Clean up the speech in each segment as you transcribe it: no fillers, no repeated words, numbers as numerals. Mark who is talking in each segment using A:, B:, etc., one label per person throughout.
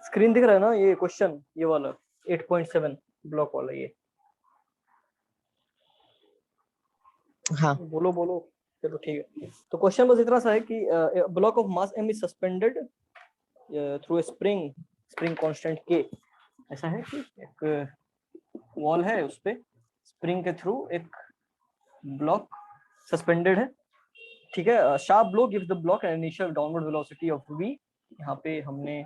A: Screen दिख रहा है ना, ये क्वेश्चन, ये वाला 8.7 ब्लॉक वाला ये।
B: हाँ
A: बोलो बोलो, चलो ठीक है। तो क्वेश्चन बस इतना सा है कि block of mass m is suspended through a spring constant k। ऐसा है कि एक वॉल है, उस पे स्प्रिंग के थ्रू एक ब्लॉक सस्पेंडेड है, ठीक है। Sharp blow gives the block an initial downward velocity of v। यहाँ पे हमने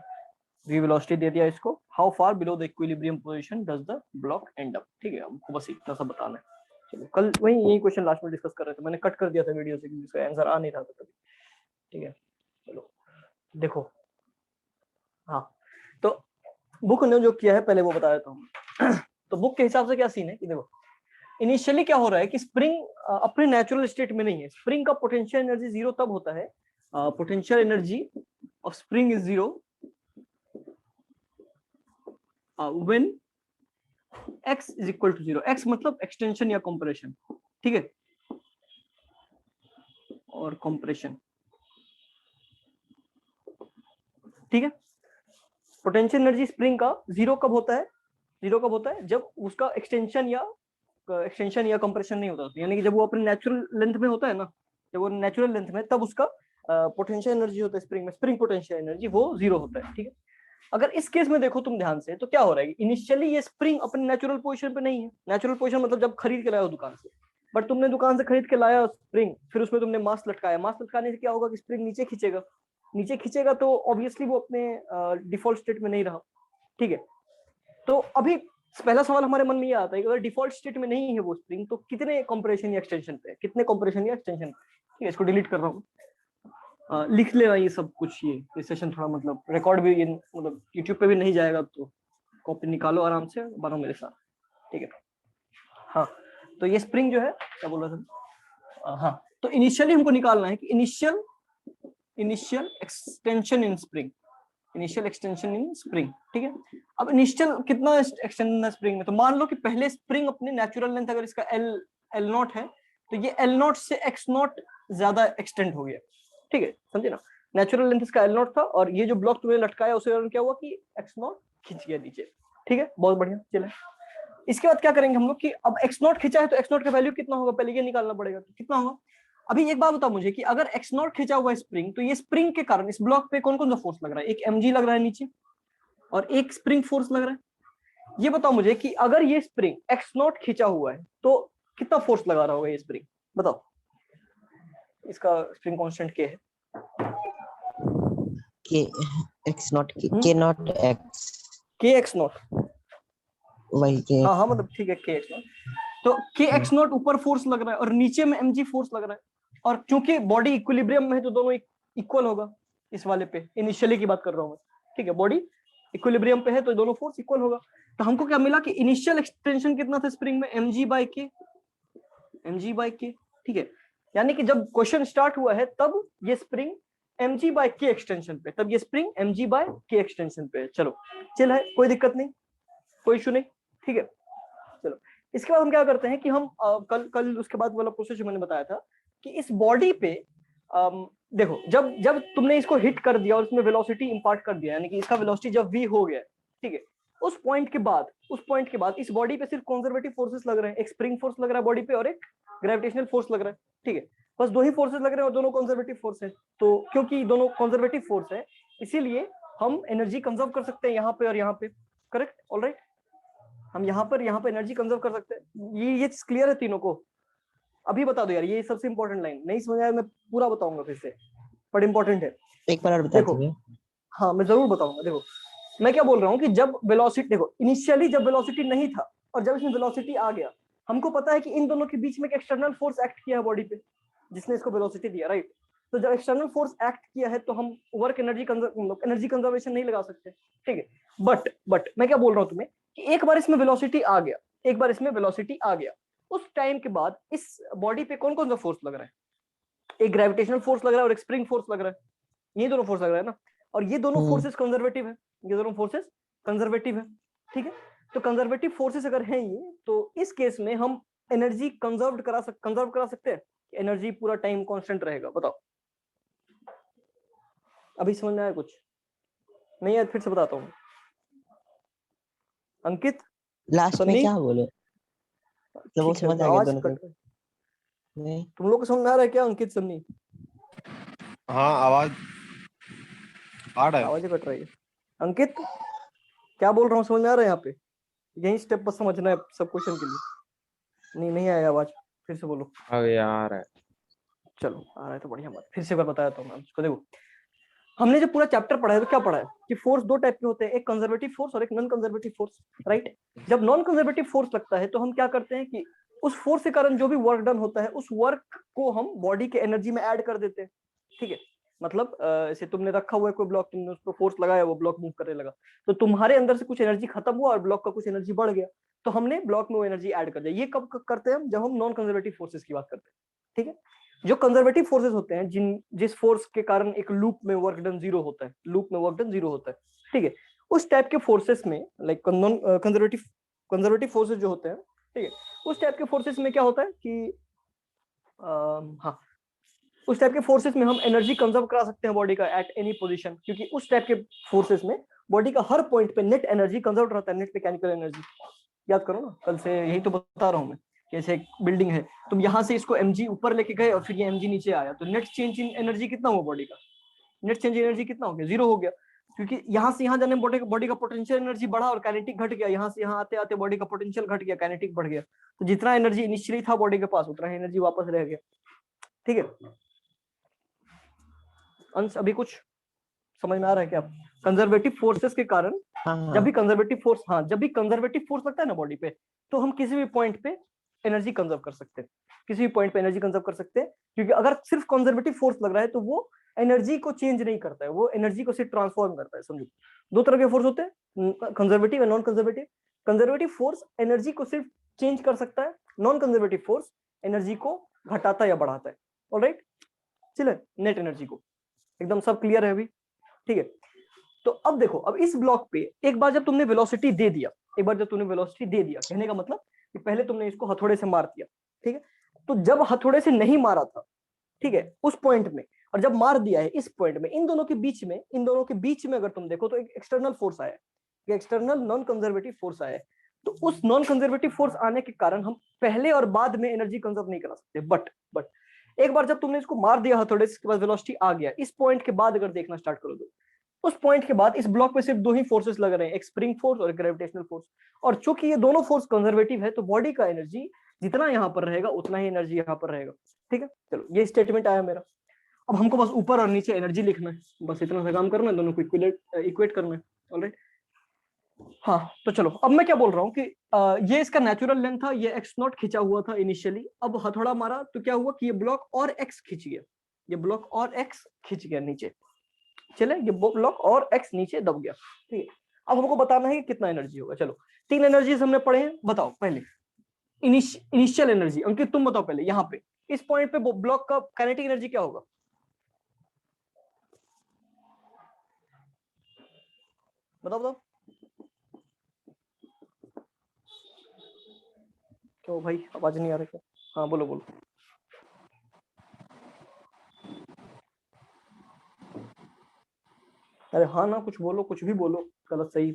A: v वेलोसिटी दे दिया इसको। How far below the equilibrium position does the block and up, ठीक है। हमको बस इतना सा बताना है। चलो, कल वही यही क्वेश्चन लास्ट में डिस्कस कर रहे थे, मैंने कट कर दिया था वीडियो से क्योंकि इसका आंसर आ नहीं रहा था तभी, ठीक है। चलो देखो, हाँ, तो बुक ने जो किया है पहले वो बता देता हूँ। तो बुक के हिसाब से क्या सीन है कि देखो, इनिशियली क्या हो रहा है कि स्प्रिंग अपने नेचुरल स्टेट में नहीं है। स्प्रिंग का पोटेंशियल एनर्जी जीरो तब होता है, potential energy of spring is zero when x is equal to zero. x मतलब एक्सटेंशन या कंप्रेशन, ठीक है, और कंप्रेशन, ठीक है। पोटेंशियल एनर्जी स्प्रिंग का जीरो कब होता है? जीरो कब होता है? जब उसका एक्सटेंशन या कंप्रेशन नहीं होता, यानी कि जब वो अपने नेचुरल लेंथ में होता है ना, जब वो नेचुरल लेंथ में, तब उसका पोटेंशियल एनर्जी होता है स्प्रिंग में, स्प्रिंग पोटेंशियल एनर्जी वो जीरो होता है, ठीक है। अगर इस केस में देखो तुम ध्यान से, तो क्या हो रहा है, इनिशियली ये स्प्रिंग अपने नेचुरल पोजीशन पे नहीं है। नेचुरल पोजीशन मतलब जब खरीद के लाया हो दुकान से, बट तुमने दुकान से खरीद के लाया स्प्रिंग, फिर उसमें तुमने मास लटकाया। मास लटकाने से क्या होगा कि स्प्रिंग नीचे खींचेगा, नीचे खींचेगा तो ऑब्वियसली वो अपने डिफॉल्ट स्टेट में नहीं रहा, ठीक है। तो अभी पहला सवाल हमारे मन में ये आता है कि अगर डिफॉल्ट स्टेट में नहीं है वो स्प्रिंग, तो कितने कंप्रेशन या एक्सटेंशन पे, कितने कंप्रेशन या एक्सटेंशन, ठीक है। इसको डिलीट कर रहा हूँ, लिख लेना ये सब कुछ। ये सेशन थोड़ा मतलब रिकॉर्ड भी, मतलब यूट्यूब पे भी नहीं जाएगा, तो कॉपी निकालो आराम से, बनो मेरे साथ, ठीक है। हाँ, तो ये स्प्रिंग जो है, क्या बोल रहा था, हाँ, तो इनिशियली हमको निकालना है कि initial extension in spring, initial extension in spring, ठीक है। अब इनिशियल कितना एक्सटेंशन है स्प्रिंग में, तो मान लो कि पहले स्प्रिंग अपने नेचुरल लेंथ अगर इसका एल नॉट है, तो ये एल नॉट से एक्स नॉट ज्यादा एक्सटेंड हो गया, ठीक है, समझे ना। नेचुरल लेंथ इसका एल नॉट था, और ये जो ब्लॉक तुमने लटकाया उसे क्या हुआ कि एक्स नॉट खिंच गया नीचे, ठीक है, बहुत बढ़िया। चले, इसके बाद क्या करेंगे हम लोग कि अब एक्स नॉट खिंचा है, तो एक्स नॉट का वैल्यू कितना होगा पहले ये निकालना पड़ेगा, तो कितना होगा। अभी एक बात बताओ मुझे कि अगर एक्स नॉट खिंचा हुआ है स्प्रिंग, तो ये स्प्रिंग के कारण इस ब्लॉक पे कौन कौन सा फोर्स लग रहा है? एक mg लग रहा है नीचे, और एक स्प्रिंग फोर्स लग रहा है। ये बताओ मुझे कि अगर ये स्प्रिंग एक्स नॉट खिंचा हुआ है, तो कितना फोर्स लगा रहा होगा ये स्प्रिंग, बताओ। इसका स्प्रिंग कांस्टेंट के है,
B: के एक्स नॉट के नॉट एक्स,
A: के एक्स नॉट,
B: वही के,
A: हाँ हाँ, मतलब ठीक है, के एक्स नॉट। तो के एक्स नॉट ऊपर फोर्स लग रहा है, और नीचे में mg फोर्स लग रहा है, और क्योंकि बॉडी इक्विलिब्रियम में है, तो दोनों इक्वल होगा इस वाले पे। इनिशियली की बात कर रहा हूँ मैं, ठीक है, बॉडी इक्विलिब्रियम पे है, तो दोनों फोर्स इक्वल होगा। तो हमको क्या मिला कि इनिशियल एक्सटेंशन कितना था स्प्रिंग में, mg बाय के, ठीक है। यानी कि जब क्वेश्चन स्टार्ट हुआ है, तब ये स्प्रिंग mg बाय के एक्सटेंशन पे, तब ये स्प्रिंग mg बाय के एक्सटेंशन पे है। चलो, चल है, कोई दिक्कत नहीं, कोई इशू नहीं, ठीक है। चलो, इसके बाद हम क्या करते हैं कि हम कल उसके बाद वाला प्रोसेस जो मैंने बताया था कि इस बॉडी पे देखो, जब जब तुमने इसको हिट कर दिया और उसमें वेलोसिटी इंपार्ट कर दिया, यानी कि इसका वेलोसिटी जब v हो गया, ठीक है, उस पॉइंट के बाद इस बॉडी पे सिर्फ कंजर्वेटिव फोर्सेस लग रहे हैं। एक स्प्रिंग फोर्स लग रहा है बॉडी पे, और एक ग्रेविटेशनल फोर्स लग रहा है, ठीक है। बस दो ही फोर्सेस लग रहे हैं, और दोनों कंजर्वेटिव फोर्स है। तो क्योंकि दोनों कंजर्वेटिव फोर्स है, इसीलिए हम एनर्जी कंजर्व कर सकते हैं यहाँ पे और यहाँ पे, करेक्ट, ऑलराइट। हम यहाँ पर एनर्जी कंजर्व कर सकते हैं। ये क्लियर है तीनों को? अभी बता दो यार, ये सबसे इंपॉर्टेंट लाइन नहीं समझ आया, मैं पूरा बताऊंगा फिर से, बट इंपॉर्टेंट है।
B: एक बार और बता
A: देखो,
B: दीजिए।
A: हाँ, मैं जरूर बताऊंगा। देखो, मैं क्या बोल रहा हूँ कि जब वेलोसिटी, देखो, इनिशियली जब वेलोसिटी नहीं था और जब इसमें वेलोसिटी आ गया, हमको पता है कि इन दोनों के बीच में एक एक्सटर्नल फोर्स एक्ट किया है बॉडी पे, जिसने इसको वेलोसिटी दिया, राइट। तो जब एक्सटर्नल फोर्स एक्ट किया है, तो हम वर्क एनर्जी कंजर्वेशन नहीं लगा सकते, ठीक है। बट मैं क्या बोल रहा हूँ तुम्हें कि एक बार इसमें वेलोसिटी आ गया, उस टाइम के बाद इस बॉडी पे कौन कौन सा फोर्स लग रहा है? एक ग्रेविटेशनल फोर्स लग रहा है और एक स्प्रिंग फोर्स लग रहा है। ये दोनों फोर्स लग रहा है ना, और ये दोनों फोर्सेस कंजर्वेटिव है, ठीक है। तो कंजर्वेटिव फोर्सेस अगर हैं ये, तो इस केस में हम एनर्जी कंजर्व करा सकते हैं, एनर्जी पूरा टाइम कांस्टेंट रहेगा? बताओ, अभी समझ में आया कुछ? नहीं यार, फिर से बताता हूँ। अंकित,
B: लास्ट में
A: सन्नी,
B: क्या बोले? मतलब वो
A: ठीक है,
B: समझ आ गया
A: आवाज
B: दोनों
A: कट
B: को।
A: रही है।
B: नहीं,
A: तुम लोग को समझ में आ रहा है क्या, अंकित, सन्नी?
C: हाँ आवाज आ रहा है।
A: आवाज ही कट रही है। अंकित, क्या बोल रहा हूँ समझ में आ रहा है? यहाँ पे यही स्टेप बस समझना है सब क्वेश्चन के लिए। नहीं आया आवाज, फिर से बोलो।
C: अरे यार है।
A: चलो आ रहा है तो बढ़िया बात। फिर से एक बार बताया तो मैं उसको। देखो, हमने जो पूरा चैप्टर पढ़ा है तो क्या पढ़ा है कि फोर्स दो टाइप के होते हैं, एक कंजर्वेटिव फोर्स और एक नॉन कंजर्वेटिव फोर्स, राइट? जब नॉन कंजर्वेटिव फोर्स लगता है तो हम क्या करते हैं कि उस फोर्स के कारण जो भी वर्क डन होता है उस वर्क को हम बॉडी के एनर्जी में ऐड कर देते हैं, ठीक है? मतलब ऐसे तुमने रखा हुआ है कोई ब्लॉक, तुमने उस पर फोर्स लगाया, वो ब्लॉक मूव करने लगा, तो तुम्हारे अंदर से कुछ एनर्जी खत्म हुआ और ब्लॉक का कुछ एनर्जी बढ़ गया, तो हमने ब्लॉक में वो एनर्जी ऐड कर दिया। ये कब करते हैं हम? जब हम नॉन कंजर्वेटिव फोर्सेस की बात करते हैं, ठीक है? जो कंजर्वेटिव फोर्सेस होते हैं, जिस फोर्स के कारण एक लूप में वर्क डन जीरो होता है, लूप में वर्क डन जीरो होता है, ठीक है, उस टाइप के फोर्सेस में, लाइक नॉन कंजर्वेटिव फोर्सेस जो होते हैं, ठीक है, उस टाइप के फोर्सेस में क्या होता है कि हाँ, उस टाइप के फोर्सेस में हम एनर्जी कंजर्व करा सकते हैं बॉडी का एट एनी पोजीशन, क्योंकि उस टाइप के फोर्सेस में बॉडी का हर पॉइंट पे नेट एनर्जी कंजर्व रहता है, नेट मैकेनिकल एनर्जी। याद करो ना, कल से यही तो बता रहा हूँ मैं। जैसे एक बिल्डिंग है, तुम यहाँ से इसको mg ऊपर लेके गए और फिर ये mg नीचे आया, तो नेट चेंज इन एनर्जी कितना हुआ बॉडी का? नेट चेंज इन एनर्जी कितना हो गया? जीरो हो गया, क्योंकि यहाँ से यहाँ जाने में बॉडी का पोटेंशियल एनर्जी बढ़ा और काइनेटिक घट गया, यहाँ से यहाँ आते आते बॉडी का पोटेंशियल घट गया, काइनेटिक बढ़ गया, तो जितना एनर्जी इनिशियली था बॉडी के पास उतना ही एनर्जी वापस रह गया, ठीक है? अंश अभी कुछ समझ में आ रहा है क्या? कंजर्वेटिव फोर्सेस के कारण
B: हाँ
A: जब भी कंजर्वेटिव फोर्स, हाँ, जब भी कंजर्वेटिव फोर्स लगता है ना बॉडी पे, तो हम किसी भी पॉइंट पे एनर्जी कंजर्व कर सकते हैं, किसी भी पॉइंट पे एनर्जी कंजर्व कर सकते हैं, क्योंकि अगर सिर्फ कंजर्वेटिव फोर्स लग रहा है तो वो एनर्जी को चेंज नहीं करता है, वो एनर्जी को सिर्फ ट्रांसफॉर्म करता है। समझो, दो तरह के फोर्स होते हैं, conservative and non conservative. Conservative force energy को सिर्फ चेंज कर सकता है, नॉन कंजर्वेटिव फोर्स एनर्जी को घटाता या बढ़ाता है। ऑलराइट, चलिए, नेट एनर्जी को एकदम सब क्लियर है अभी, ठीक है? तो अब देखो, अब इस ब्लॉक पे एक बार जब तुमने वेलोसिटी दे दिया, एक बार जब तुमने वेलोसिटी दे दिया, कहने का मतलब कि पहले तुमने इसको हथौड़े से मार दिया, ठीक है? तो जब हथौड़े से नहीं मारा था, ठीक है, उस पॉइंट में, और जब मार दिया है इस पॉइंट में, इन दोनों के बीच में अगर तुम देखो तो एक एक्सटर्नल फोर्स आया है, एक्सटर्नल नॉन कंजर्वेटिव फोर्स आया है। तो उस नॉन कंजर्वेटिव फोर्स आने के कारण हम पहले और बाद में एनर्जी कंजर्व नहीं करा सकते, बट एक बार जब तुमने इसको मार दिया हथौड़े से, इसके बाद वेलोसिटी आ गया, इस पॉइंट के बाद अगर देखना स्टार्ट करो तो उस पॉइंट के बाद इस ब्लॉक पे सिर्फ दो ही फोर्सेस लग रहे हैं, एक स्प्रिंग फोर्स और एक ग्रेविटेशनल फोर्स। और चूंकि ये दोनों फोर्स कंजर्वेटिव है तो बॉडी का एनर्जी जितना यहाँ पर रहेगा उतना ही एनर्जी यहाँ पर रहेगा, ठीक है? चलो, ये स्टेटमेंट आया मेरा। अब हमको बस ऊपर और नीचे एनर्जी लिखना है, बस इतना सा काम करना है, दोनों को इक्वेट करना है। ऑलराइट, हाँ, तो चलो, अब मैं क्या बोल रहा हूँ कि ये इसका नेचुरल लेंथ था, ये x नॉट खिंचा हुआ था इनिशियली, अब हथौड़ा मारा तो क्या हुआ कि ये ब्लॉक और x खिंच गया, ये ब्लॉक और x खिंच गया नीचे, चले, ये ब्लॉक और x नीचे दब गया, ठीक है? अब हमको बताना है कि कितना एनर्जी होगा। चलो, तीन एनर्जीज हमने पढ़े हैं, बताओ पहले इनिशियल एनर्जी। अंकित तुम बताओ पहले, यहाँ पे इस पॉइंट पे ब्लॉक का काइनेटिक एनर्जी क्या होगा? बताओ बताओ, क्यों भाई आवाज नहीं आ रही क्या? हाँ बोलो बोलो। अरे हाँ ना, कुछ बोलो, कुछ भी बोलो, गलत सही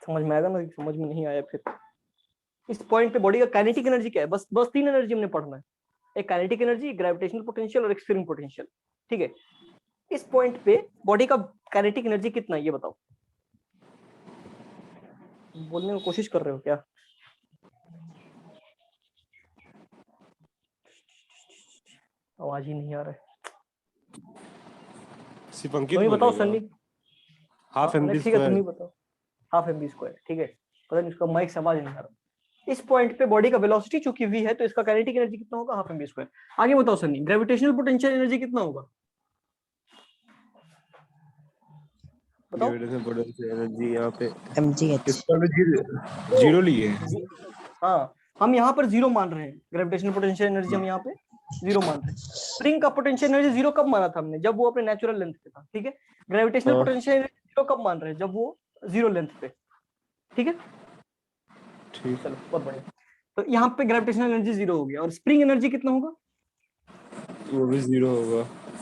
A: समझ में आएगा ना, समझ में नहीं आया फिर। इस पॉइंट पे बॉडी का काइनेटिक एनर्जी क्या है? बस तीन एनर्जी हमने पढ़ना है, एक काइनेटिक एनर्जी, ग्रेविटेशनल पोटेंशियल और एक स्प्रिंग पोटेंशियल, ठीक है? इस पॉइंट पे बॉडी का काइनेटिक एनर्जी कितना है ये बताओ? बोलने की कोशिश कर रहे हो क्या? आवाज ही नहीं आ रहा है।
C: सिर्फ अंकित
A: तुम ही बताओ
C: बोलेगा।
A: सन्नी।
C: हाफ एम बी
A: ठीक है, तुम ही
C: स्क्वायर।
A: बताओ। हाफ एम बी स्क्वायर, ठीक है? पता नहीं उसका माइक से आवाज नहीं आ रहा। इस पॉइंट पे बॉडी का वेलोसिटी चूंकि v है तो इसका काइनेटिक एनर्जी कितना होगा? Half M B square. आगे बताओ सन्नी, ग्रेविटेशनल पोटेंशियल एनर्जी कितना होगा? बताओ।
C: ग्रेविटेशनल पोटेंशियल एनर्जी यहाँ पे
B: mgh।
C: इस पर भी जीरो लिए हैं।
A: हाँ, हम यहाँ पर जीरो मान रहे हैं, ग्रेविटेशनल पोटेंशियल एनर्जी हम यहाँ पे जीरो मान रहे हैं। स्प्रिंग का पोटेंशियल एनर्जी जीरो कब माना था हमने? जब वो अपने नेचुरल लेंथ पे था, ठीक है? ग्रेविटेशनल
C: हाँ।
A: पोटेंशियल एनर्जी जीरो कब मान रहे हैं? जब वो जीरो लेंथ पे, ठीक है?
C: ठीक।
A: चलो, बहुत बढ़िया। तो यहाँ पे ग्रेविटेशनल एनर्जी जीरो हो गया, और स्प्रिंग एनर्जी कितना होगा?
C: वो भी 0 होगा।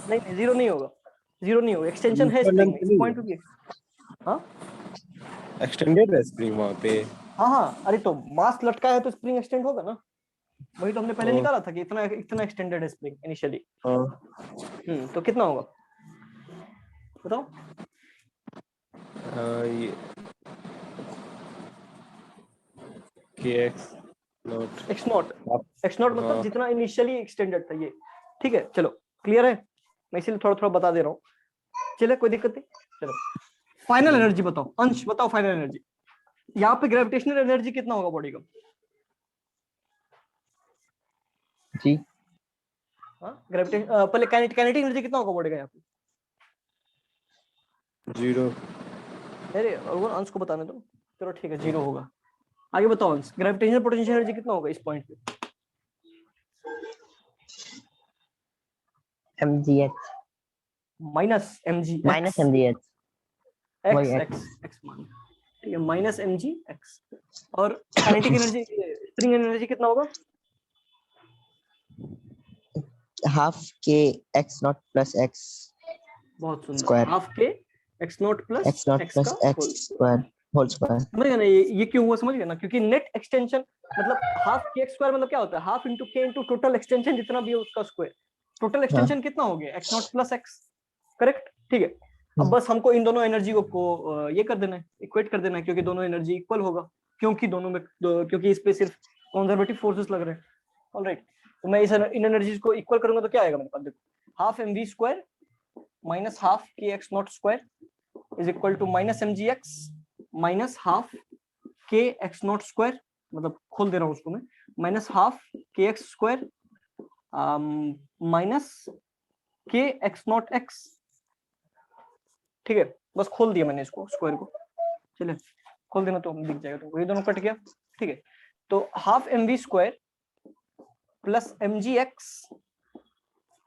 A: नहीं, जीरो नहीं होगा, जीरो नहीं होगा, एक्सटेंशन है
C: उसका
A: स्प्रिंग
C: लेंथ
A: में, इस
C: नहीं
A: पॉइंट पे
C: है,
A: भी। हाँ
C: एक्सटेंडेड है स्प्रिंग वहां पे।
A: हाँ, अरे तो मास लटका है तो स्प्रिंग एक्सटेंड होगा ना, वही तो हमने पहले
C: हाँ
A: निकाला था कि इतना इतना एक्सटेंडेड है स्प्रिंग इनिशियली।
C: हाँ,
A: तो कितना होगा बताओ।
C: ये kx नॉट।
A: एक्स नॉट,
C: आप
A: एक्स नॉट मतलब
C: हाँ
A: जितना इनिशियली एक्सटेंडेड था ये। ठीक है चलो, क्लियर है, मैं इसीलिए थोड़ा थोड़ा बता दे रहा हूँ, चले कोई दिक्कत नहीं। चलो फाइनल एनर्जी बताओ, अंश बताओ फाइनल एनर्जी, यहाँ पे ग्रेविटेशनल एनर्जी कितना होगा बॉडी का।
B: जी
A: हाँ ग्रेविटेशन, पहले काइनेटिक एनर्जी कितना होगा बॉडी का यहाँ पे।
C: 0।
A: अरे और अंश को बताने दो, चलो ठीक है जीरो होगा। आगे बताओ अंश, ग्रेविटेशनल पोटेंशियल एनर्जी कितना होगा इस पॉइंट पे।
B: mgh
A: minus M G
B: minus
A: X,
B: mgh
A: X
B: वही
A: एक्स एक्स मान, ठीक है माइनस एम जी एक्स। और काइनेटिक एनर्जी, स्प्रिंग एनर्जी कितना होगा।
B: हाफ के x नॉट प्लस x
A: बहुत सुंदर,
B: स्क्वायर
A: हाफ के x naught plus
B: x naught
A: x का
B: plus x
A: whole.
B: Square whole square.
A: समझ गए ना, ये क्यों हुआ समझ गए ना, क्योंकि नेट एक्सटेंशन मतलब हाफ के एक्स स्क्वायर मतलब क्या होता है, हाफ इंटू के इंटू टोटल एक्सटेंशन जितना भी है उसका स्क्वायर। टोटल
B: हाँ
A: एक्सटेंशन कितना हो गया, x naught plus x, correct ठीक है। अब बस हमको इन दोनों एनर्जी को ये कर देना है, इक्वेट कर देना है, क्योंकि दोनों एनर्जी इक्वल होगा, क्योंकि दोनों में क्योंकि इस पे सिर्फ कंजर्वेटिव फोर्सेस लग रहे हैं। ऑलराइट, तो मैं इन एनर्जीज को इक्वल करूंगा तो क्या आएगा मेरे पास, देखो half M we square minus half के x naught square is equal to minus M G x minus half के एक्स नॉट स्क्वायर, मतलब खोल दे रहा हूँ उसको मैं, माइनस हाफ के x square minus k x naught x. ठीक है, बस खोल दिया मैंने इसको स्क्वायर को, चले खोल देना तो दिख जाएगा, तो ये दोनों कट गया। ठीक है, तो half M we square plus m ji x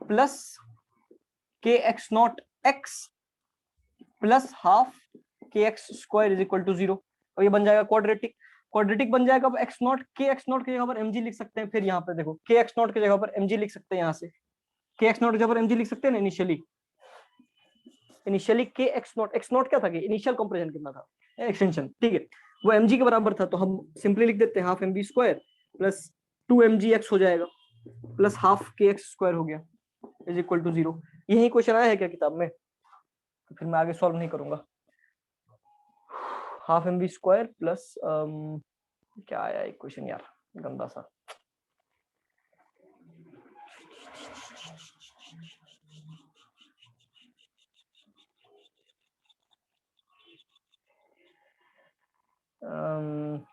A: plus k x naught x plus half के x square is equal to 0। और ये बन जाएगा क्वाड्रेटिक, क्वाड्रेटिक बन जाएगा। अब एक्स नॉट के एक्स नॉट की जगह पर एमजी लिख सकते हैं, फिर यहाँ पे देखो के एक्स नॉट की जगह पर एमजी लिख सकते हैं, यहाँ से के एक्स नॉट की जगह पर एमजी लिख सकते हैं ना। इनिशियली के एक्स नॉट क्या था कि इनिशियल कंप्रेशन कितना था, एक्सटेंशन, ठीक है वो एमजी के बराबर था, तो हम सिंपली लिख देते हैं half M B square plus 2 M जी एक्स हो जाएगा प्लस हाफ के एक्स स्क्वायर हो गया इज इक्वल टू 0। यही क्वेश्चन आया है क्या किताब में, तो फिर मैं आगे सॉल्व नहीं करूंगा। Half M B square plus क्या आया एक क्वेश्चन यार गंदा सा,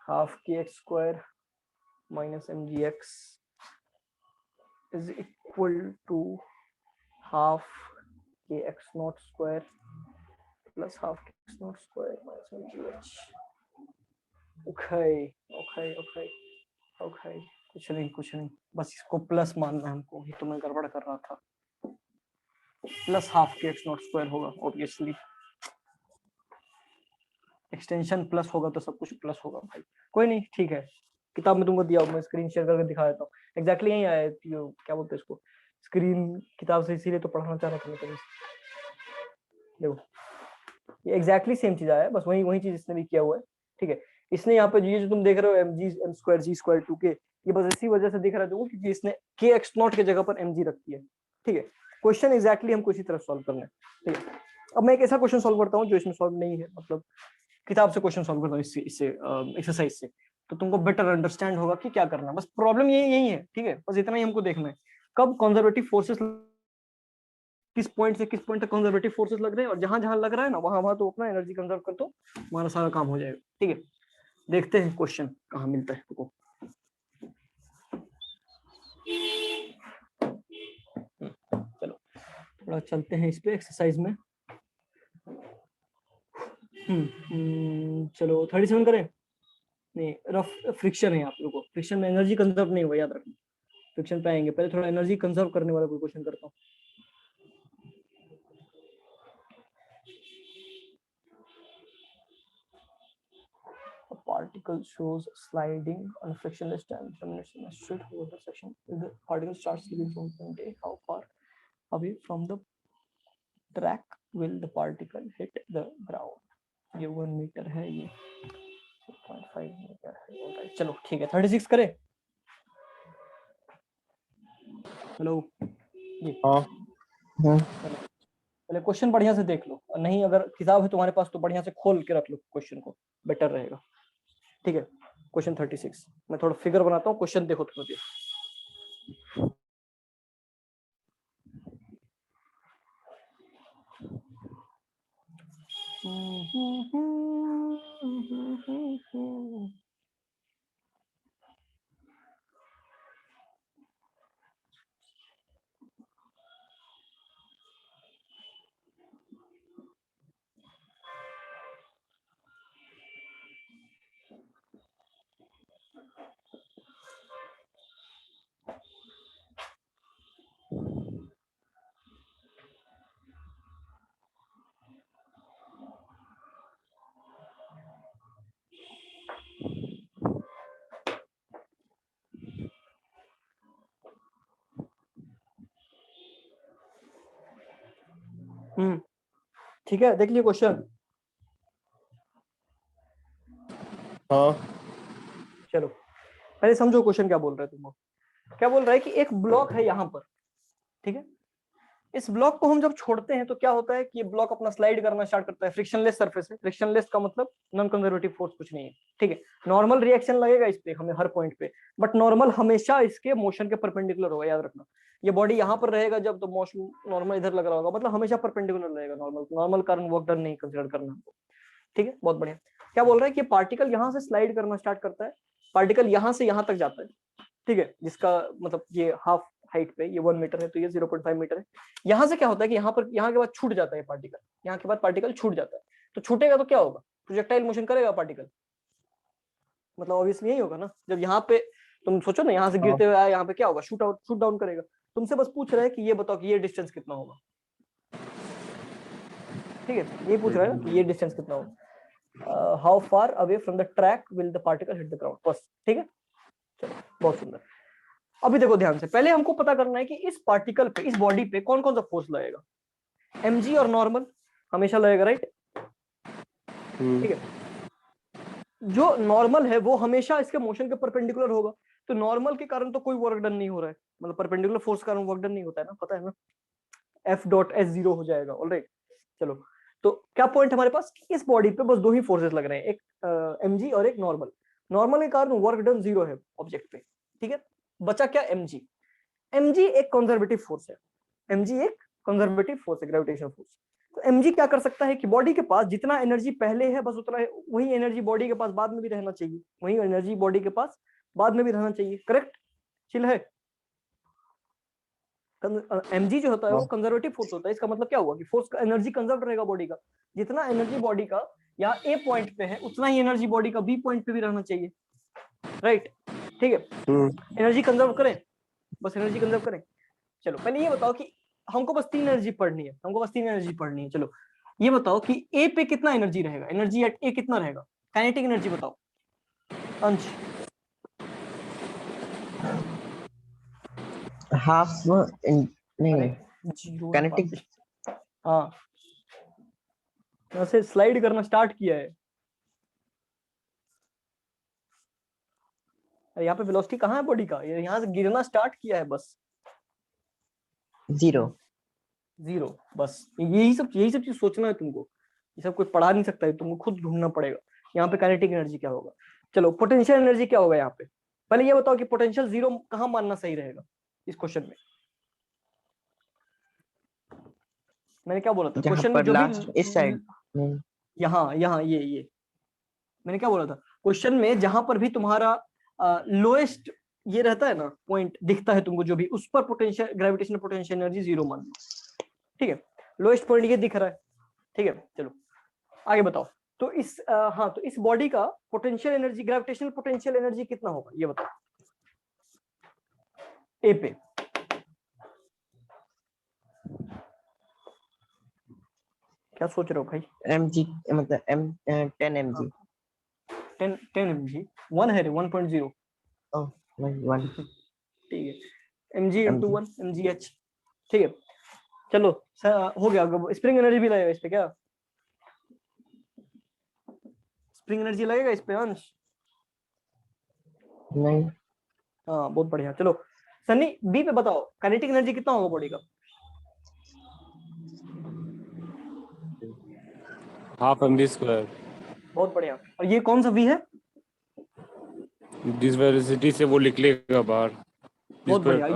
A: हाफ के x square minus M G x is equal to half के x naught square plus half के x naught square minus M g h. Okay okay okay okay, कुछ नहीं, बस इसको प्लस मानना है हमको, ये तो मैं गड़बड़ कर रहा था। प्लस हाफ के एक्स नॉट स्क्वायर होगा ऑब्वियसली, एक्सटेंशन प्लस होगा तो सब कुछ प्लस होगा भाई। कोई नहीं ठीक है, किताब में तुमको दिया, मैं स्क्रीन शेयर करके दिखा देता हूँ, एग्जैक्टली यही आया है, क्या बोलते हैं इसको, स्क्रीन किताब से इसीलिए तो पढ़ाना चाह रहा था मैं तो। देखो ये एग्जैक्टली सेम चीज आया है, बस वही वही चीज इसने भी किया हुआ है। ठीक है, इसने यहाँ पे ये जो तुम देख रहे हो M G M square G square two K, ये बस इसी वजह से दिख रहा है तुमको क्योंकि इसने के एक्स नॉट की जगह पर एम जी रखी है। ठीक है, क्वेश्चन एग्जैक्टली हमको इसी तरह सॉल्व करना है। ठीक है, अब मैं एक ऐसा क्वेश्चन सॉल्व करता हूँ जो इसमें सॉल्व नहीं है, मतलब किताब से क्वेश्चन सॉल्व करता हूँ इससे एक्सरसाइज से, तो तुमको बेटर अंडरस्टैंड होगा कि क्या करना है। बस प्रॉब्लम यही है, ठीक है, बस इतना ही हमको देखना है कब कंजर्वेटिव फोर्सेस किस पॉइंट से किस पॉइंट तक कंजर्वेटिव फोर्सेस लग रहे हैं, और जहां जहां लग रहा है ना वहां वहां तो अपना एनर्जी कंजर्व कर दो, हमारा सारा काम हो जाएगा। ठीक है, देखते हैं क्वेश्चन कहाँ मिलता है तुमको। चलो थोड़ा चलते हैं इस पे एक्सरसाइज में। चलो 37 करें, नहीं रफ फ्रिक्शन है, आप लोगों को फ्रिक्शन में एनर्जी कंजर्व नहीं होगा, याद रखना, फ्रिक्शन पे आएंगे, पहले थोड़ा एनर्जी कंजर्व करने वाला कोई क्वेश्चन करता हूँ। A particle shows sliding on frictionless time determination straight over the section. If the particle starts slipping from point A, how far away from the track will the particle hit the ground। ये 1 metre है, ये 2.5 metre है। Alright, चलो ठीक है, 36 करें। Hello, ये
C: हाँ
A: पहले क्वेश्चन बढ़िया से देख लो, और नहीं अगर किताब है तुम्हारे पास तो बढ़िया से खोल के रख लो क्वेश्चन को, बेटर रहेगा। ठीक है, क्वेश्चन 36 मैं थोड़ा फिगर बनाता हूँ, क्वेश्चन देखो थोड़ा देर। ठीक है, देख लियो क्वेश्चन।
C: हाँ
A: चलो पहले समझो क्वेश्चन क्या बोल रहा है तुमको। क्या बोल रहा है कि एक ब्लॉक है यहाँ पर, ठीक है। इस ब्लॉक को हम जब छोड़ते हैं तो क्या होता है कि ये ब्लॉक अपना स्लाइड करना स्टार्ट करता है। फ्रिक्शनलेस सरफेस है, फ्रिक्शनलेस का मतलब नॉन कंजर्वेटिव फोर्स कुछ नहीं है, ठीक है। नॉर्मल रिएक्शन लगेगा इस पे हमें हर पॉइंट पे, बट नॉर्मल हमेशा इसके मोशन के परपेंडिकुलर होगा, याद रखना। ये बॉडी यहाँ पर रहेगा जब, तो मोशन नॉर्मल इधर लग रहा होगा, मतलब हमेशा परपेंडिकुलर रहेगा नॉर्मल। नॉर्मल कारण वर्क डन नहीं कंसिडर करना हमको, ठीक है। बहुत बढ़िया। क्या बोल रहा है कि पार्टिकल यहाँ से स्लाइड करना स्टार्ट करता है, पार्टिकल यहाँ से यहाँ तक जाता है, ठीक है। जिसका मतलब ये हाफ हाइट पे, ये 1 मीटर है तो ये 0.5 मीटर है। यहाँ से क्या होता है कि यहाँ पर, यहाँ के बाद छूट जाता है पार्टिकल, यहाँ के बाद पार्टिकल छूट जाता है। तो छूटेगा तो क्या होगा, प्रोजेक्टाइल मोशन करेगा पार्टिकल, मतलब ऑब्वियसली यही होगा ना। जब यहाँ पे तुम सोचो ना, यहाँ से गिरते हुए आया, यहाँ पे क्या होगा, शूट आउट, शूट डाउन करेगा। तुमसे बस पूछ रहा है कि ये बताओ कि ये डिस्टेंस कितना होगा, ठीक है। ये पूछ रहा है कि ये डिस्टेंस कितना होगा, how far away from the track will the particle hit the ground, बस, ठीक है। चलो बहुत सुंदर। अभी देखो ध्यान से, पहले हमको पता करना है कि इस पार्टिकल पे, इस बॉडी पे कौन कौन सा फोर्स लगेगा। mg और नॉर्मल हमेशा लगेगा, राइट, ठीक है। जो नॉर्मल है वो हमेशा इसके मोशन के परपेंडिकुलर होगा, तो नॉर्मल के कारण तो कोई वर्क डन नहीं हो रहा है, मतलब परपेंडिकुलर फोर्स के कारण वर्क डन नहीं होता है ना, पता है ना। F डॉट S 0 हो जाएगा, ऑलराइट। चलो, तो क्या पॉइंट हमारे पास कि इस बॉडी पे बस दो ही फोर्सेस लग रहे हैं, एक mg और एक नॉर्मल। नॉर्मल के कारण वर्क डन 0 है ऑब्जेक्ट पे, ठीक है। बचा क्या, mg। mg एक कंजर्वेटिव फोर्स है, mg एक कंजर्वेटिव फोर्स है, ग्रेविटेशनल फोर्स। तो mg क्या कर सकता है कि बॉडी के पास जितना एनर्जी पहले है बस उतना है, वही एनर्जी बॉडी के पास बाद में भी रहना चाहिए, वही एनर्जी बॉडी के पास बाद में भी रहना चाहिए, करेक्ट। चिल है। mg जो होता है वो कंजर्वेटिव फोर्स होता है, इसका मतलब क्या हुआ कि फोर्स का एनर्जी कंजर्व रहेगा बॉडी का। जितना एनर्जी बॉडी का या ए पॉइंट पे है उतना ही एनर्जी बॉडी का बी पॉइंट पे भी रहना चाहिए, राइट, ठीक है। एनर्जी कंजर्व करें, बस एनर्जी कंजर्व करें। चलो पहले ये बताओ कि हमको बस 3 एनर्जी पढ़नी है, हमको बस 3 एनर्जी पढ़नी है। चलो ये बताओ कि ए पे कितना एनर्जी रहेगा, एनर्जी एट ए कितना रहेगा, काइनेटिक एनर्जी बताओ अंश।
B: हाफ नहीं,
A: जीरो
B: काइनेटिक
A: हाँ, वैसे स्लाइड करना स्टार्ट किया है। यहाँ पे वेलोसिटी कहाँ है बॉडी का, ये यहाँ से गिरना स्टार्ट किया है बस,
B: 0।
A: 0, बस यही सब चीज सोचना है तुमको। ये सब कोई पढ़ा नहीं सकता है, तुमको खुद ढूंढना पड़ेगा यहाँ पे काइनेटिक एनर्जी क्या होगा। चलो पोटेंशियल एनर्जी क्या होगा यहाँ पे, पहले ये बताओ कि पोटेंशियल 0 कहाँ मानना सही रहेगा इस क्वेश्चन में। मैंने क्या बोला था
B: जहां
A: क्वेश्चन में,
B: पर
A: जो
B: लास्ट इस साइड
A: भी यहाँ यहाँ ये मैंने क्या बोला था क्वेश्चन में, जहां पर भी तुम्हारा लोएस्ट ये रहता है ना पॉइंट दिखता है तुमको, जो भी उस पर पोटेंशियल, ग्रेविटेशनल पोटेंशियल एनर्जी 0 मान लो, ठीक है। लोएस्ट पॉइंट ये दिख रहा है, ठीक है। चलो आगे बताओ। तो इस हाँ, तो इस बॉडी का potential energy, gravitational potential energy कितना होगा ये बताओ ए पे। क्या सोच रहे हो भाई,
B: mg, मतलब 10 mg।
A: 10 mg, 1 है रे, 1.0,
B: ओह 1
A: ठीक है। mg into 1 mgh, ठीक है। चलो हो गया। स्प्रिंग एनर्जी भी लगेगा इस पे क्या? स्प्रिंग एनर्जी लगेगा इस पे अंश?
B: नहीं।
A: हाँ बहुत बढ़िया। चलो सन्नी बी पे बताओ, काइनेटिक एनर्जी कितना होगा बॉडी का?
C: Half M square.
A: बहुत बढ़िया। और ये कौन सा वी है?
C: जिस वेलोसिटी से वो निकलेगा बाहर, जिस
A: बहुत
C: पर
A: बढ़िया।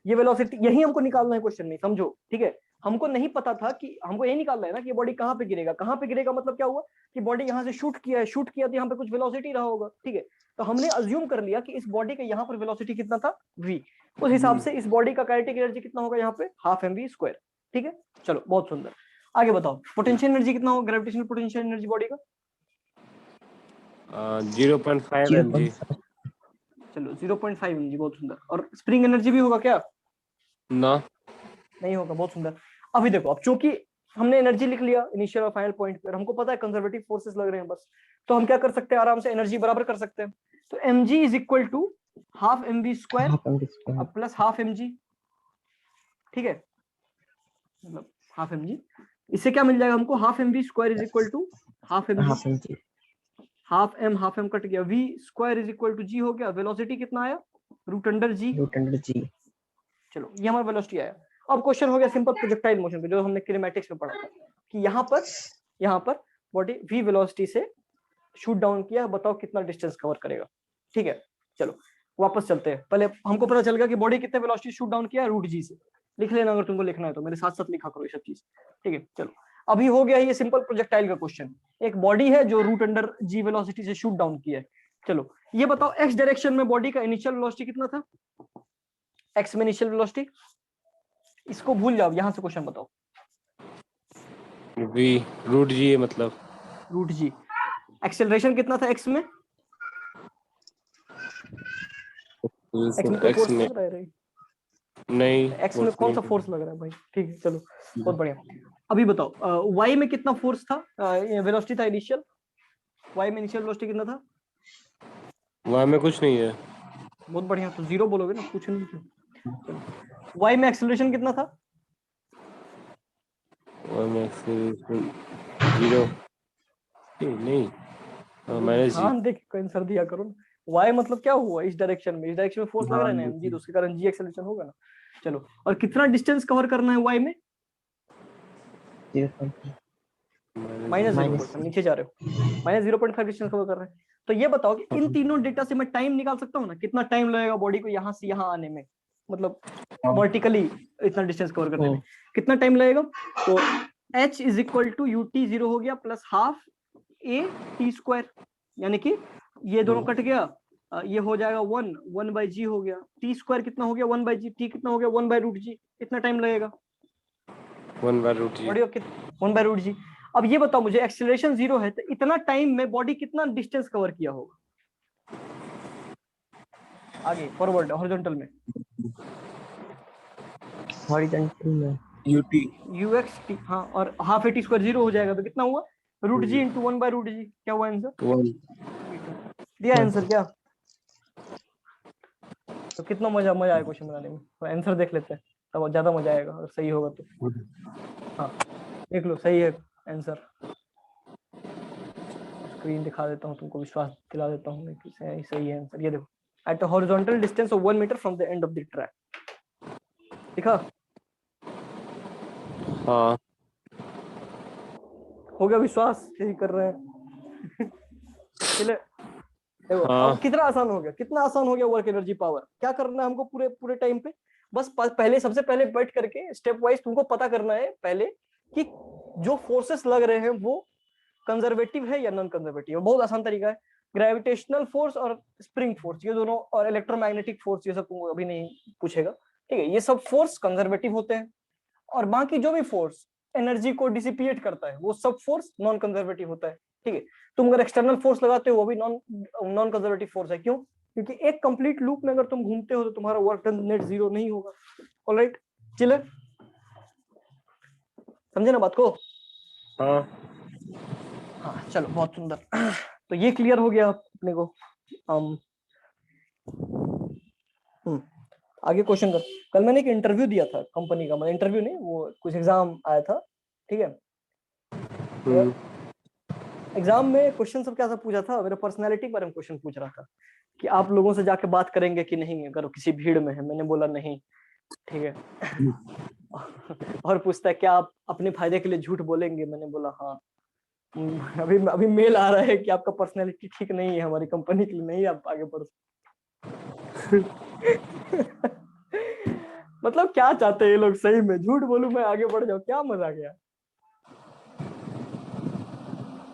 A: ये वेलोसिटी यही हमको निकालना है क्वेश्चन में, समझो ठीक है। हमको नहीं पता था कि हमको ये निकालना है ना कि बॉडी कहाँ पे गिरेगा। कहाँ पे गिरेगा मतलब क्या हुआ कि बॉडी यहाँ से शूट किया है, शूट किया तो यहाँ पे कुछ वेलोसिटी रहा होगा, ठीक है। तो हमने अज्यूम कर लिया कि इस बॉडी का यहाँ पर वेलोसिटी कितना था, v। उस हिसाब से इस बॉडी का काइनेटिक एनर्जी कितना होगा यहाँ पे, हाफ mv स्क्वायर, ठीक है। चलो बहुत सुंदर। आगे बताओ पोटेंशियल एनर्जी कितना होगा, ग्रेविटेशनल पोटेंशियल एनर्जी बॉडी का?
C: 0.5 mg।
A: चलो 0.5 mg, बहुत सुंदर। और स्प्रिंग एनर्जी भी होगा क्या?
C: ना।
A: नहीं होगा, बहुत सुंदर। अभी देखो, अब चूंकि हमने एनर्जी लिख लिया इनिशियल और फाइनल पॉइंट पर, हमको पता है कंजर्वेटिव फोर्सेस लग रहे हैं बस, तो हम क्या कर सकते हैं, आराम से एनर्जी बराबर कर सकते हैं। तो mg is equal to half mv square
B: half M square.
A: अब प्लस हाफ mg, ठीक है। मतलब हाफ mg, इससे क्या मिल जाएगा हमको, half mv square is equal to half mg,
B: half m
A: half m cut गया, v square is equal to g हो गया। वेलोसिटी कितना आया, root under g।
B: Root under g.
A: चलो ये हमारा वेलोसिटी आया। अब क्वेश्चन हो गया सिंपल प्रोजेक्टाइल मोशन पे, जो हमने किनेमैटिक्स में पढ़ा था कि यहाँ पर बॉडी v वेलोसिटी से शूट डाउन किया, बताओ कितना डिस्टेंस कवर करेगा, ठीक है। चलो वापस चलते हैं। पहले हमको पता चल गया कि बॉडी कितने वेलोसिटी शूट डाउन किया, रूट जी से। लिख लेना अगर तुमको लिखना है तो, मेरे साथ साथ लिखा करो ये सब चीज, ठीक है। चलो अभी हो गया ये सिंपल प्रोजेक्टाइल का क्वेश्चन। एक बॉडी है जो रूट अंडर जी वेलोसिटी से शूट डाउन किया है। चलो ये बताओ एक्स डायरेक्शन में बॉडी का इनिशियल वेलोसिटी कितना था, एक्स में इनिशियल वेलोसिटी। इसको भूल जाओ, यहां से क्वेश्चन बताओ।
C: v रूट जी है मतलब।
A: रूट जी। एक्सेलरेशन कितना था एक्स में? एक्स में कोई
C: एक्स
A: फोर्स
C: में
A: लग रहा है?
C: नहीं,
A: एक्स में कौन सा फोर्स लग रहा है भाई, ठीक है चलो बहुत बढ़िया। अभी बताओ वाई में कितना फोर्स था, वेलोसिटी था इनिशियल, वाई में इनिशियल वेलोसिटी कितना था?
C: वहां में कुछ नहीं है।
A: बहुत बढ़िया, तो जीरो बोलोगे ना, कुछ नहीं था। चलो वाई में एक्सेलरेशन कितना था?
C: वहां में एक्सेलरेशन 0 नहीं, माइनस जी।
A: ध्यान देख के आंसर दिया करो ना। वाई मतलब क्या हुआ, इस डायरेक्शन में, इस डायरेक्शन में फोर्स लग रहा है ना mg, तो उसके कारण जी एक्सेलरेशन होगा ना। चलो और कितना डिस्टेंस कवर करना है वाई में? माइनस
B: माइनस
A: 0.5, नीचे जा रहे हो, माइनस 0.5 डिस्टेंस कवर कर रहे हैं। तो ये बताओ कि इन तीनों डेटा से मैं टाइम निकाल सकता हूँ ना, कितना टाइम लगेगा बॉडी को यहाँ से यहाँ आने में, मतलब वर्टिकली इतना डिस्टेंस कवर करने में कितना टाइम लगेगा। तो h is equal to U T, zero हो गया, plus half A T square, यानी कि ये दोनों कट गया, ये हो जाएगा 1/g हो गया। टी स्क्वायर कितना हो गया, 1/g, टी कितना हो गया, 1/√g। कितना टाइम लगेगा
C: 1/√g।
A: बॉडी का, 1/√g। अब ये बताओ मुझे, एक्सेलरेशन 0 है तो इतना टाइम में बॉडी कितना डिस्टेंस कवर किया होगा आगे, फॉरवर्ड हॉरिजॉन्टल में?
B: हॉरिजॉन्टल में
C: यूटी
A: यूएक्स टी, हाँ, और हाफ ए टी स्क्वायर 0 हो जाएगा तो कितना हुआ, रूट जी इंटू 1/√g। क्या हुआ आंसर,
C: 1।
A: दिया आंसर क्या? तो कितना मजा आया क्वेश्चन बनाने में। तो आंसर देख लेते हैं तब ज्यादा मजा आएगा, अगर सही होगा तो। हाँ देख लो सही है आंसर, स्क्रीन दिखा देता हूँ तुमको, विश्वास दिला देता हूँ कि सही है आंसर। ये देखो, at a horizontal distance of 1 metre from the end of the track, दिखा?
C: हाँ
A: हो गया विश्वास, यही कर रहे हैं। चले देखो
C: हाँ।
A: अब कितना आसान हो गया, कितना आसान हो गया वर्क एनर्जी पावर। क्या करना है हमको पूरे पूरे टाइम पे, बस पहले सबसे पहले बैठ करके स्टेप वाइज तुमको पता करना है पहले कि जो फोर्सेस लग रहे हैं वो कंजर्वेटिव है या नॉन कंजर्वेटिव है। बहुत आसान तरीका है, ग्रेविटेशनल फोर्स और स्प्रिंग फोर्स ये दोनों, और इलेक्ट्रोमैग्नेटिक फोर्स, ये सब तुमको अभी नहीं पूछेगा, ठीक है। ये सब फोर्स कंजर्वेटिव होते हैं, और बाकी जो भी फोर्स एनर्जी को डिसिपिएट करता है वो सब फोर्स नॉन कंजर्वेटिव होता है, ठीक है। तुम अगर एक्सटर्नल फोर्स लगाते हो वो भी नॉन कंजर्वेटिव फोर्स है। क्यों? क्योंकि एक कंप्लीट लूप में अगर तुम घूमते हो तो तुम्हारा वर्क डन नेट जीरो नहीं होगा। ऑलराइट चले, समझे ना बात को?
C: हाँ
A: हाँ चलो बहुत सुंदर। तो ये क्लियर हो गया अपने को। आगे क्वेश्चन कर। कल मैंने एक इंटरव्यू दिया था कंपनी का, मतलब इंटरव्यू नहीं, वो कुछ एग्जाम आया था, ठीक है। एग्जाम में क्वेश्चन सब क्या सब पूछा था, मेरे पर्सनालिटी के बारे में क्वेश्चन पूछ रहा था कि आप लोगों से जाके बात करेंगे कि नहीं अगर किसी भीड़ में है। मैंने बोला नहीं, ठीक है। और पूछता है क्या आप अपने फायदे के लिए झूठ बोलेंगे, मैंने बोला हाँ। अभी अभी मेल आ रहा है कि आपका पर्सनालिटी ठीक नहीं है हमारी कंपनी के लिए, नहीं आप आगे बढ़ मतलब क्या चाहते हैं ये लोग, सही में झूठ बोलूं मैं आगे बढ़ जाऊं, क्या मजा गया।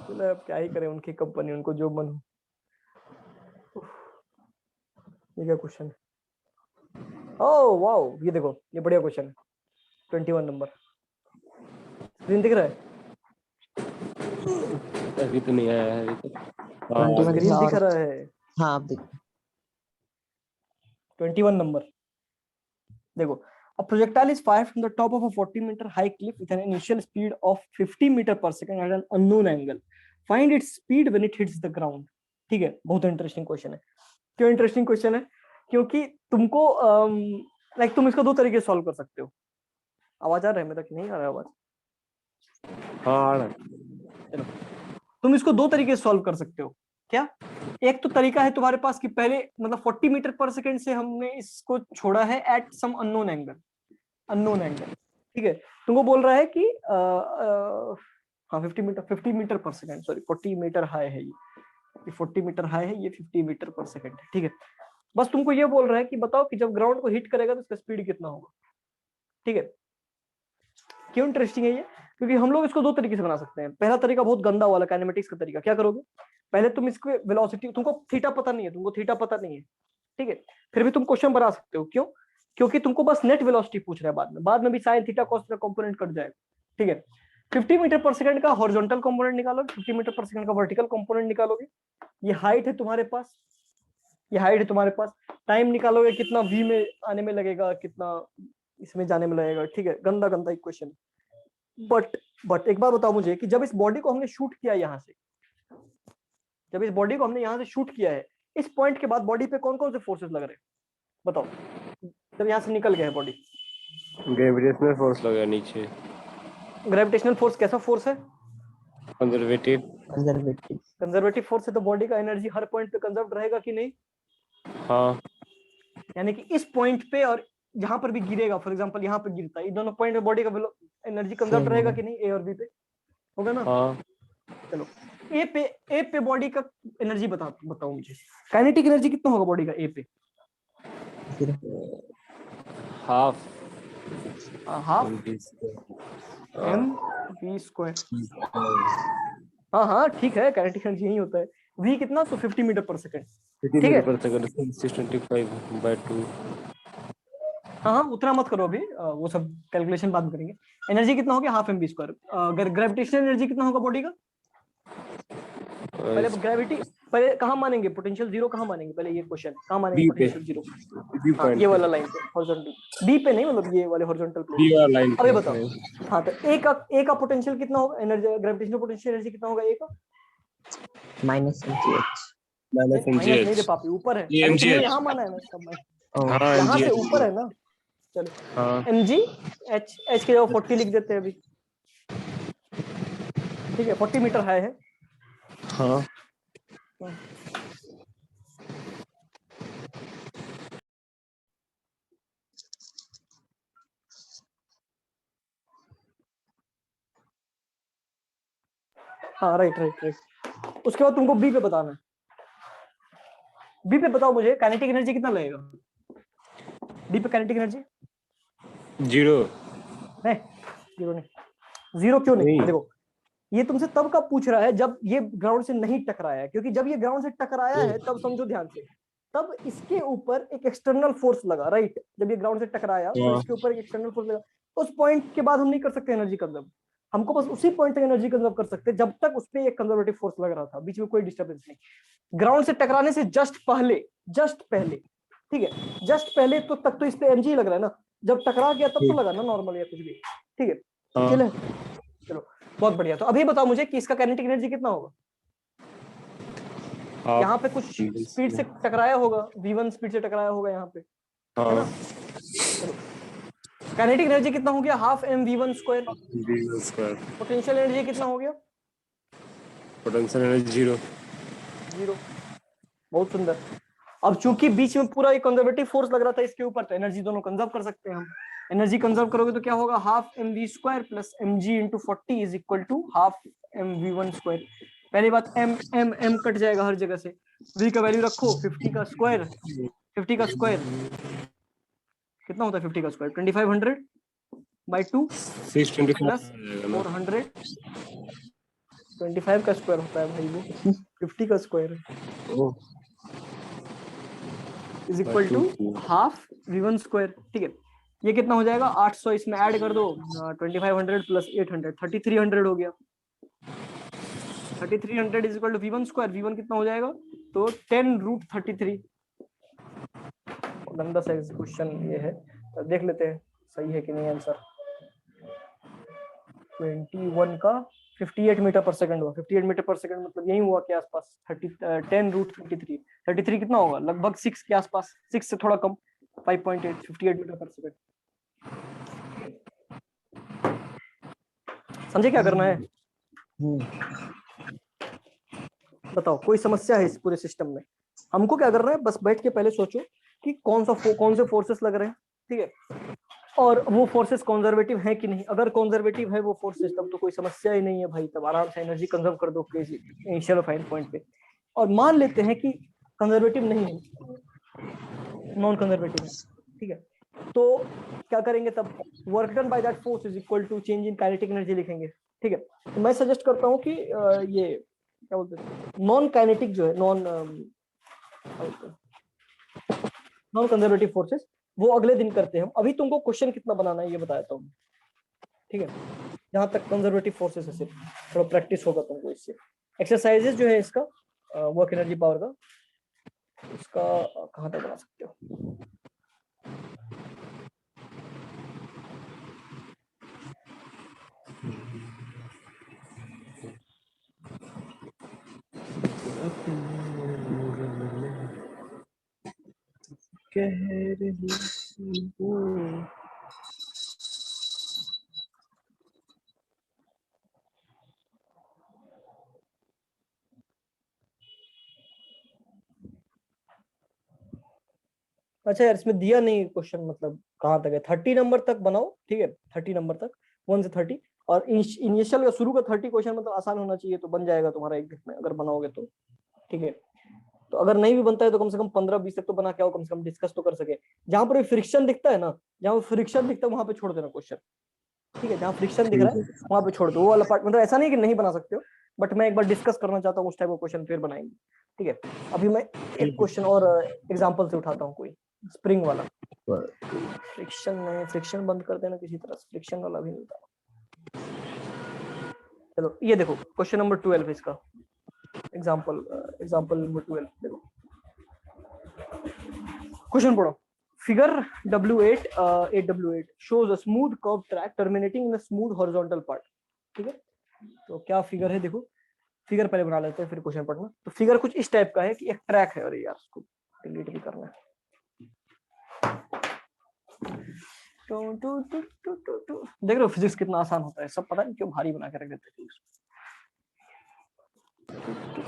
A: चलो अब क्या ही करें, उनकी कंपनी, उनको जो मन हो। ये क्या क्वेश्चन है, ओह वाओ, ये देखो ये बढ़िया क्वेश्चन है। 21 नंबर स्क्रीन दिख रहा है?
C: अभी तो नहीं आया है अभी तक। हाँ,
B: 21
A: स्क्रीन
B: था
A: दिख
B: और
A: रहा है।
B: हाँ आप देख
A: 21 नंबर देखो, a projectile is fired from the top of a 40-meter high cliff with an initial speed of 50 meter per second at an unknown angle. Find its speed when it hits the ground. ठीक है, बहुत interesting question है। क्यों interesting question है? क्योंकि तुमको like तुम इसको दो तरीके से सॉल्व कर सकते हो। आवाज आ रहा है मेरा कि नहीं आ रहा है आवाज?
C: हाँ आ रहा है।
A: चलो, तुम इसको दो तरीके से सॉल्व कर सकते हो। क्या? एक तो तरीका है तुम्हारे पास कि पहले मतलब 40 मीटर पर सेकंड से हमने इसको छोड़ा है एट सम अननोन एंगल, ठीक है। तुमको बोल रहा है कि हाँ 50 मीटर पर सेकंड, सॉरी 40 मीटर हाई है ये 40 मीटर हाई है, ये 50 मीटर पर सेकंड है, ठीक है। बस तुमको ये बोल रहा है कि बताओ कि जब ग्राउंड को हिट करेगा तो इसका स्पीड कितना होगा, ठीक है। क्यों इंटरेस्टिंग है ये? क्योंकि हम लोग इसको दो तरीके से बना सकते हैं। पहला तरीका बहुत गंदा वाला काइनेमेटिक्स का तरीका। क्या करोगे, पहले तुम इसको वेलोसिटी, तुमको थीटा पता नहीं है, ठीक है, फिर भी तुम क्वेश्चन बना सकते हो। क्यों? क्योंकि तुमको बस नेट वेलोसिटी पूछ रहा है, बाद में भी sine theta cos theta component cut जाएगा, ठीक है। 50 मीटर पर सेकंड का हॉरिजॉन्टल कंपोनेंट निकालोगे, 50 मीटर पर सेकंड का वर्टिकल कंपोनेंट निकालोगे। ये हाइट है तुम्हारे पास, टाइम निकालोगे कितना v में आने में लगेगा, कितना इसमें जाने में लगेगा, ठीक है। गंदा इक्वेशन। बट एक बार बताओ मुझे कि जब इस बॉडी को हमने शूट किया यहाँ से, है, इस पॉइंट के बाद बॉडी पे कौन कौन से फोर्सेस लग रहे हैं बताओ, जब यहाँ से निकल गया है बॉडी?
C: ग्रेविटेशनल फोर्स लगा नीचे।
A: ग्रेविटेशनल फोर्स कैसा फोर्स है?
C: कंजर्वेटिव।
B: कंजर्वेटिव
A: फोर्स है, तो बॉडी का एनर्जी हर पॉइंट पे कंजर्व रहेगा कि नहीं?
C: हाँ,
A: यानी कि इस पॉइंट पे और जहां पर भी गिरेगा, फॉर एग्जांपल यहाँ पे गिरता है, ये दोनों पॉइंट पे बॉडी का एनर्जी कंजर्व रहेगा कि नहीं, ए और बी पे होगा ना?
C: हाँ।
A: चलो, ए पे बॉडी का एनर्जी बताओ मुझे, काइनेटिक एनर्जी कितना होगा बॉडी का ए पे?
C: Half
A: M we square. हाँ ठीक है, काइनेटिक एनर्जी यही होता है। वी कितना? तो 50 मीटर पर सेकंड, ठीक है।
C: 625/2।
A: हाँ उतना मत करो अभी, वो सब कैलकुलेशन बाद में करेंगे। एनर्जी कितना हो गया? Half M B square. Gravitational energy कितना होगा बॉडी का? पहले ग्रेविटी, पहले कहाँ मानेंगे पोटेंशियल जीरो, कहाँ मानेंगे पहले, ये क्वेश्चन कहाँ मानेंगे पोटेंशियल जीरो? हाँ ये वाला लाइन पे हॉरिजॉन्टल, बी पे नहीं, मतलब ये वाले हॉरिजॉन्टल प्लेन। अबे बताओ, हाँ तो ए का पोटेंशियल कितना होगा, एनर्जी ग्रेविटेशनल पोटेंशियल एनर्जी कितना होगा ए का?
B: माइनस
A: माइनस नहीं दे पापी, ऊपर है। अरे तुमने यहाँ माना है ना सब, यहाँ से ऊपर है ना। चलो mg h के जगह 40 लिख देते हैं अभी, ठीक है। 40 मीटर हाई है।
C: हाँ
A: हाँ राइट। उसके बाद तुमको बी पे बताना है। बी पे बताओ मुझे काइनेटिक एनर्जी कितना लगेगा बी पे? काइनेटिक एनर्जी
C: 0
A: नहीं, जीरो क्यों नहीं? देखो ये तुमसे तब का पूछ रहा है जब ये ग्राउंड से नहीं टकराया है, क्योंकि जब ये ग्राउंड से टकराया है तब समझो ध्यान से, तब इसके ऊपर एक एक्सटर्नल फोर्स लगा, राइट। जब ये ग्राउंड से टकराया तो इसके ऊपर एक एक्सटर्नल फोर्स लगा। उस पॉइंट के बाद हम नहीं कर सकते एनर्जी कंजर्व, हमको बस उसी पॉइंट तक एनर्जी कंजर्व कर सकते जब तक उस पर एक कंजर्वेटिव फोर्स लग रहा था, बीच में कोई डिस्टर्बेंस नहीं। ग्राउंड से टकराने से जस्ट पहले, ठीक है, जस्ट पहले तो तक तो इस पे mg लग रहा है ना, जब टकरा गया तब तो लगा ना नॉर्मल या कुछ भी, ठीक है। चलो बहुत बढ़िया। तो अभी बताओ मुझे कि इसका काइनेटिक एनर्जी कितना होगा? यहाँ पे कुछ स्पीड से टकराया होगा, v1 स्पीड से टकराया होगा यहाँ पे, है ना? काइनेटिक एनर्जी कितना हो गया, half mv1 square.
C: v1 square.
A: Potential energy कितना हो गया,
C: पोटेंशियल एनर्जी 0।
A: 0। बहुत सुंदर। अब चूंकि बीच में पूरा एक कंजर्वेटिव फोर्स लग रहा था इसके ऊपर, तो एनर्जी दोनों कंजर्व कर सकते हैं हम। एनर्जी कंजर्व करोगे तो क्या होगा, half mv square plus mg into 40 is equal to half mv1 square. पहली बात m कट जाएगा हर जगह से, v का वैल्यू रखो 50 का स्क्वायर। 50 का स्क्वायर कितना होता है, 50 का स्क्वायर 2500 बाई 2
C: 625
A: प्लस 400। 25 का स्क्वायर होता है भाई वो, 50 का square is equal to half v1 square. ठीक है, ये कितना हो जाएगा, 800 इसमें ऐड कर दो, 2500 प्लस 800 3300 हो गया। 3300 is equal to v1 square. v1 कितना हो जाएगा, तो 10√33। गंदा सा क्वेश्चन ये है, तो देख लेते हैं सही है कि नहीं आंसर। 21 का 58 मीटर पर सेकंड हुआ। 58 मीटर पर सेकंड मतलब यही हुआ के आसपास, 10√33। 33 कितना होगा, लगभग 6 के आसपास, 6 से थोड़ा कम, 5.8। 58 मीटर पर सेकंड। समझे क्या करना है, बताओ। कोई समस्या है इस पूरे सिस्टम में? हमको क्या करना है, बस बैठ के पहले सोचो कि कौन से फोर्सेस लग रहे हैं, ठीक है, और वो फोर्सेस कंजर्वेटिव है कि नहीं। अगर कंजर्वेटिव है वो फोर्सेस, तब तो कोई समस्या ही नहीं है भाई, तब आराम से एनर्जी कंजर्व कर दो इनिशियल फाइन पॉइंट पे। और मान लेते हैं कि कंजर्वेटिव नहीं है, नॉन कंजर्वेटिव है, ठीक है, तो क्या करेंगे तब, work done by that force is equal to change in kinetic energy लिखेंगे। ठीक है, तो मैं सजेस्ट करता हूँ कि ये क्या बोलते हैं, नॉन काइनेटिक जो है, नॉन कंजर्वेटिव फोर्सेस, वो अगले दिन करते हैं हम। अभी तुमको क्वेश्चन कितना बनाना है ये बताता हूँ, ठीक है, जहां तक कंजर्वेटिव फोर्सेस है, सिर्फ थोड़ा प्रैक्टिस होगा तुमको इससे। एक्सरसाइजेस जो है इसका वर्क एनर्जी पावर का, इसका कहां तक बना सकते हो, कह रही हूँ। अच्छा यार, इसमें दिया नहीं क्वेश्चन, मतलब कहाँ तक है, 30 नंबर तक बनाओ, ठीक है, 30 नंबर तक, 1 से 30। और इनिशियल शुरू का 30 क्वेश्चन मतलब आसान होना चाहिए, तो बन जाएगा तुम्हारा एक दिन में अगर बनाओगे तो, ठीक है। तो अगर नहीं भी बनता है तो कम से कम 15-20 तक तो बना के आओ, कम से कम डिस्कस तो कर सके। जहां पर फ्रिक्शन दिखता है ना, जहां फ्रिक्शन दिखता है वहां पे छोड़ देना क्वेश्चन, ठीक है, जहां फ्रिक्शन दिख रहा है वहां पे छोड़ दो वो वाला पार्ट। मतलब ऐसा नहीं कि नहीं बना सकते हो, बट मैं एक बार डिस्कस करना चाहता हूँ उस टाइप का क्वेश्चन, फिर बनाएंगे, ठीक है। अभी मैं एक क्वेश्चन और एग्जांपल से उठाता हूँ, कोई स्प्रिंग वाला। फ्रिक्शन नहीं, फ्रिक्शन बंद कर देना किसी तरह, फ्रिक्शन वाला भी नहीं था। चलो ये देखो क्वेश्चन नंबर 12 इसका एग्जांपल नंबर 12 देखो, क्वेश्चन पढ़ो। Figure W8 8W8 shows a smooth curved track terminating in a smooth horizontal part, ठीक है। तो क्या फिगर है, देखो फिगर पहले बना लेते हैं फिर क्वेश्चन पढ़ना। तो फिगर कुछ इस टाइप का है कि एक ट्रैक है, अरे यार इसको डिलीट भी करना है। देख रहे हो फिजिक्स कितना आसान होता है, सब पता नहीं क्यों भारी बना के रख देते हैं।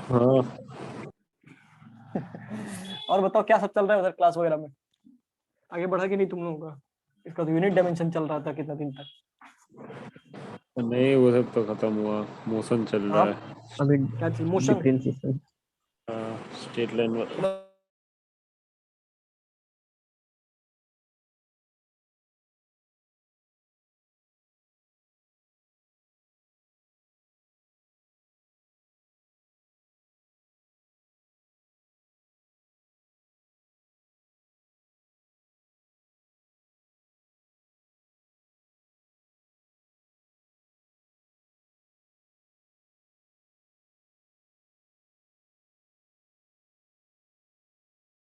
C: हाँ।
A: और बताओ क्या सब चल रहा है उधर क्लास वगैरह में, आगे बढ़ा कि नहीं तुम लोगों का? इसका तो यूनिट डायमेंशन चल रहा था कितना दिन तक।
C: नहीं वो सब तो खत्म हुआ, मोशन चल रहा है
B: अभी
A: क्या चीज, मोशन?
B: Differentiation
C: straight line